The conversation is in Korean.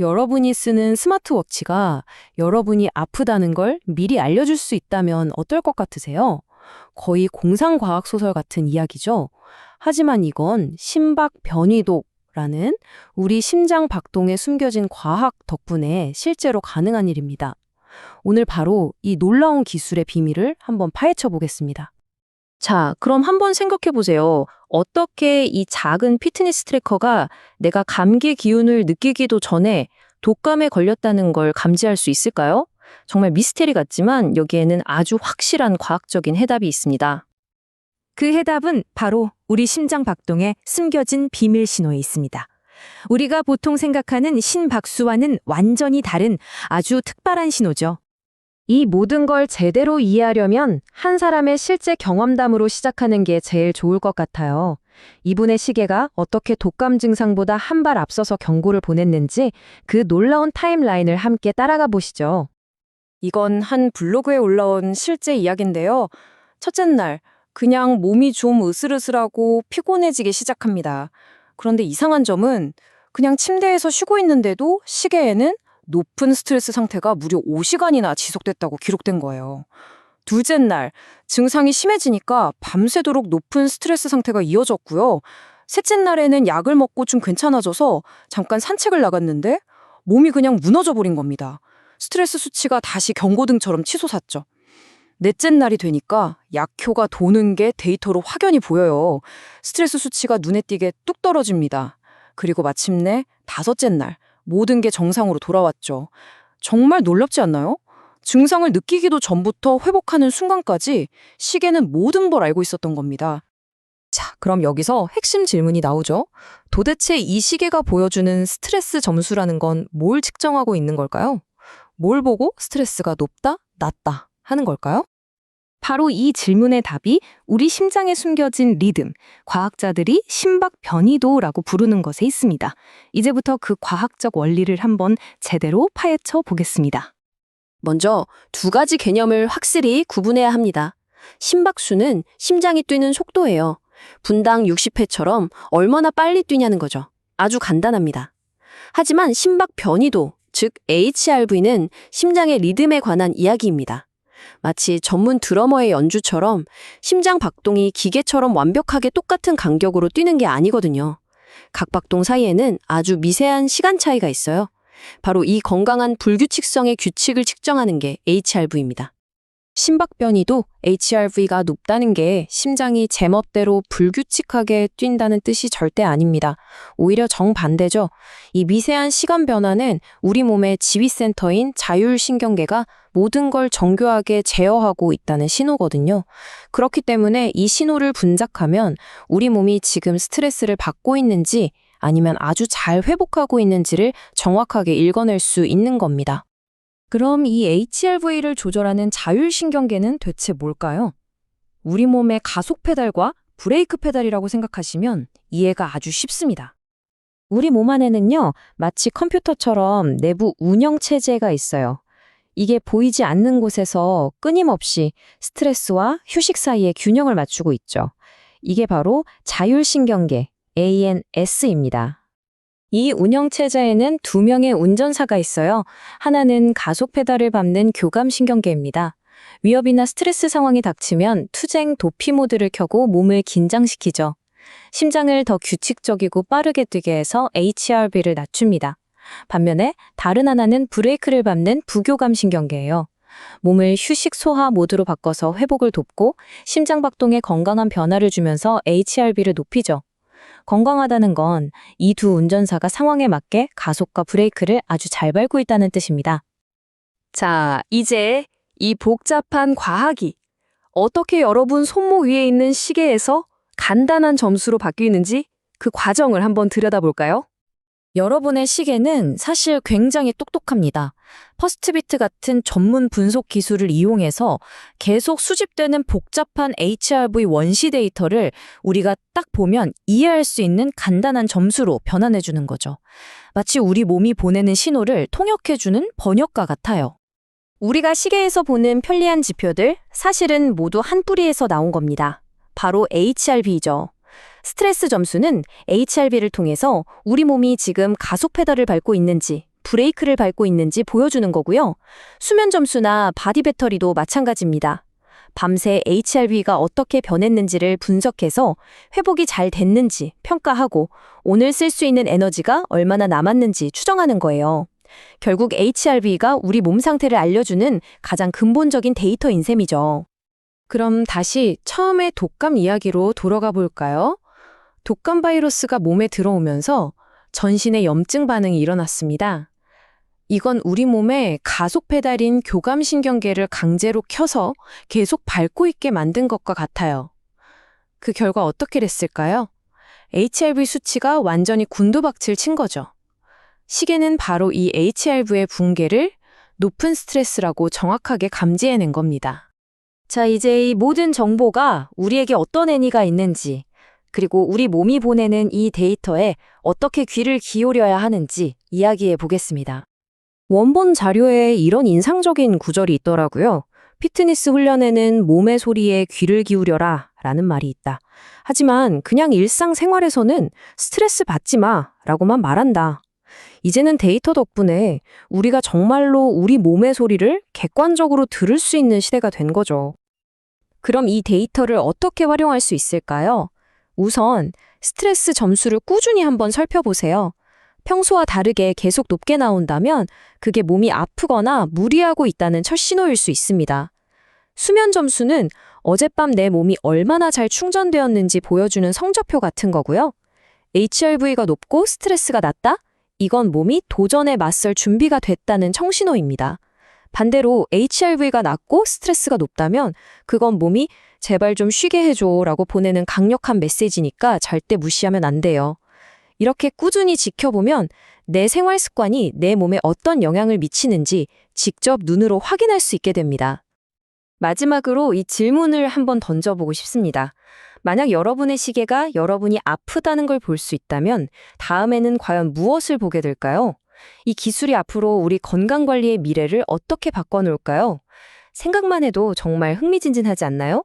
여러분이 쓰는 스마트워치가 여러분이 아프다는 걸 미리 알려줄 수 있다면 어떨 것 같으세요? 거의 공상과학 소설 같은 이야기죠. 하지만 이건 심박 변이도라는 우리 심장 박동에 숨겨진 과학 덕분에 실제로 가능한 일입니다. 오늘 바로 이 놀라운 기술의 비밀을 한번 파헤쳐 보겠습니다. 자, 그럼 한번 생각해 보세요. 어떻게 이 작은 피트니스 트래커가 내가 감기 기운을 느끼기도 전에 독감에 걸렸다는 걸 감지할 수 있을까요? 정말 미스테리 같지만 여기에는 아주 확실한 과학적인 해답이 있습니다. 그 해답은 바로 우리 심장 박동에 숨겨진 비밀 신호에 있습니다. 우리가 보통 생각하는 심박수와는 완전히 다른 아주 특별한 신호죠. 이 모든 걸 제대로 이해하려면 한 사람의 실제 경험담으로 시작하는 게 제일 좋을 것 같아요. 이분의 시계가 어떻게 독감 증상보다 한 발 앞서서 경고를 보냈는지 그 놀라운 타임라인을 함께 따라가 보시죠. 이건 한 블로그에 올라온 실제 이야기인데요. 첫째 날, 그냥 몸이 좀 으슬으슬하고 피곤해지기 시작합니다. 그런데 이상한 점은 그냥 침대에서 쉬고 있는데도 시계에는 높은 스트레스 상태가 무려 5시간이나 지속됐다고 기록된 거예요. 둘째 날, 증상이 심해지니까 밤새도록 높은 스트레스 상태가 이어졌고요. 셋째 날에는 약을 먹고 좀 괜찮아져서 잠깐 산책을 나갔는데 몸이 그냥 무너져 버린 겁니다. 스트레스 수치가 다시 경고등처럼 치솟았죠. 넷째 날이 되니까 약효가 도는 게 데이터로 확연히 보여요. 스트레스 수치가 눈에 띄게 뚝 떨어집니다. 그리고 마침내 다섯째 날, 모든 게 정상으로 돌아왔죠. 정말 놀랍지 않나요? 증상을 느끼기도 전부터 회복하는 순간까지 시계는 모든 걸 알고 있었던 겁니다. 자, 그럼 여기서 핵심 질문이 나오죠. 도대체 이 시계가 보여주는 스트레스 점수라는 건 뭘 측정하고 있는 걸까요? 뭘 보고 스트레스가 높다, 낮다 하는 걸까요? 바로 이 질문의 답이 우리 심장에 숨겨진 리듬, 과학자들이 심박 변이도라고 부르는 것에 있습니다. 이제부터 그 과학적 원리를 한번 제대로 파헤쳐 보겠습니다. 먼저 두 가지 개념을 확실히 구분해야 합니다. 심박수는 심장이 뛰는 속도예요. 분당 60회처럼 얼마나 빨리 뛰냐는 거죠. 아주 간단합니다. 하지만 심박 변이도, 즉 HRV는 심장의 리듬에 관한 이야기입니다. 마치 전문 드러머의 연주처럼 심장 박동이 기계처럼 완벽하게 똑같은 간격으로 뛰는 게 아니거든요. 각 박동 사이에는 아주 미세한 시간 차이가 있어요. 바로 이 건강한 불규칙성의 규칙을 측정하는 게 HRV입니다. 심박 변이도 HRV가 높다는 게 심장이 제멋대로 불규칙하게 뛴다는 뜻이 절대 아닙니다. 오히려 정반대죠. 이 미세한 시간 변화는 우리 몸의 지휘센터인 자율신경계가 모든 걸 정교하게 제어하고 있다는 신호거든요. 그렇기 때문에 이 신호를 분석하면 우리 몸이 지금 스트레스를 받고 있는지 아니면 아주 잘 회복하고 있는지를 정확하게 읽어낼 수 있는 겁니다. 그럼 이 HRV를 조절하는 자율신경계는 대체 뭘까요? 우리 몸의 가속 페달과 브레이크 페달이라고 생각하시면 이해가 아주 쉽습니다. 우리 몸 안에는요, 마치 컴퓨터처럼 내부 운영 체제가 있어요. 이게 보이지 않는 곳에서 끊임없이 스트레스와 휴식 사이의 균형을 맞추고 있죠. 이게 바로 자율신경계, ANS입니다. 이 운영체제에는 두 명의 운전사가 있어요. 하나는 가속 페달을 밟는 교감신경계입니다. 위협이나 스트레스 상황이 닥치면 투쟁 도피 모드를 켜고 몸을 긴장시키죠. 심장을 더 규칙적이고 빠르게 뛰게 해서 HRV를 낮춥니다. 반면에 다른 하나는 브레이크를 밟는 부교감신경계예요. 몸을 휴식 소화 모드로 바꿔서 회복을 돕고 심장 박동에 건강한 변화를 주면서 HRV를 높이죠. 건강하다는 건 이 두 운전사가 상황에 맞게 가속과 브레이크를 아주 잘 밟고 있다는 뜻입니다. 자, 이제 이 복잡한 과학이 어떻게 여러분 손목 위에 있는 시계에서 간단한 점수로 바뀌는지 그 과정을 한번 들여다볼까요? 여러분의 시계는 사실 굉장히 똑똑합니다. 퍼스트비트 같은 전문 분석 기술을 이용해서 계속 수집되는 복잡한 HRV 원시 데이터를 우리가 딱 보면 이해할 수 있는 간단한 점수로 변환해주는 거죠. 마치 우리 몸이 보내는 신호를 통역해주는 번역가 같아요. 우리가 시계에서 보는 편리한 지표들, 사실은 모두 한 뿌리에서 나온 겁니다. 바로 HRV죠. 스트레스 점수는 HRV를 통해서 우리 몸이 지금 가속 페달을 밟고 있는지, 브레이크를 밟고 있는지 보여주는 거고요. 수면 점수나 바디 배터리도 마찬가지입니다. 밤새 HRV가 어떻게 변했는지를 분석해서 회복이 잘 됐는지 평가하고 오늘 쓸 수 있는 에너지가 얼마나 남았는지 추정하는 거예요. 결국 HRV가 우리 몸 상태를 알려주는 가장 근본적인 데이터인 셈이죠. 그럼 다시 처음에 독감 이야기로 돌아가 볼까요? 독감 바이러스가 몸에 들어오면서 전신에 염증 반응이 일어났습니다. 이건 우리 몸에 가속 페달인 교감신경계를 강제로 켜서 계속 밟고 있게 만든 것과 같아요. 그 결과 어떻게 됐을까요? HRV 수치가 완전히 gun두박질 친 거죠. 시계는 바로 이 HRV의 붕괴를 높은 스트레스라고 정확하게 감지해낸 겁니다. 자, 이제 이 모든 정보가 우리에게 어떤 의미가 있는지, 그리고 우리 몸이 보내는 이 데이터에 어떻게 귀를 기울여야 하는지 이야기해 보겠습니다. 원본 자료에 이런 인상적인 구절이 있더라고요. 피트니스 훈련에는 몸의 소리에 귀를 기울여라 라는 말이 있다. 하지만 그냥 일상생활에서는 스트레스 받지 마 라고만 말한다. 이제는 데이터 덕분에 우리가 정말로 우리 몸의 소리를 객관적으로 들을 수 있는 시대가 된 거죠. 그럼 이 데이터를 어떻게 활용할 수 있을까요? 우선 스트레스 점수를 꾸준히 한번 살펴보세요. 평소와 다르게 계속 높게 나온다면 그게 몸이 아프거나 무리하고 있다는 첫 신호일 수 있습니다. 수면 점수는 어젯밤 내 몸이 얼마나 잘 충전되었는지 보여주는 성적표 같은 거고요. HRV가 높고 스트레스가 낮다? 이건 몸이 도전에 맞설 준비가 됐다는 청신호입니다. 반대로 HRV가 낮고 스트레스가 높다면 그건 몸이 제발 좀 쉬게 해줘 라고 보내는 강력한 메시지니까 절대 무시하면 안 돼요. 이렇게 꾸준히 지켜보면 내 생활 습관이 내 몸에 어떤 영향을 미치는지 직접 눈으로 확인할 수 있게 됩니다. 마지막으로 이 질문을 한번 던져보고 싶습니다. 만약 여러분의 시계가 여러분이 아프다는 걸 볼 수 있다면 다음에는 과연 무엇을 보게 될까요? 이 기술이 앞으로 우리 건강관리의 미래를 어떻게 바꿔놓을까요? 생각만 해도 정말 흥미진진하지 않나요?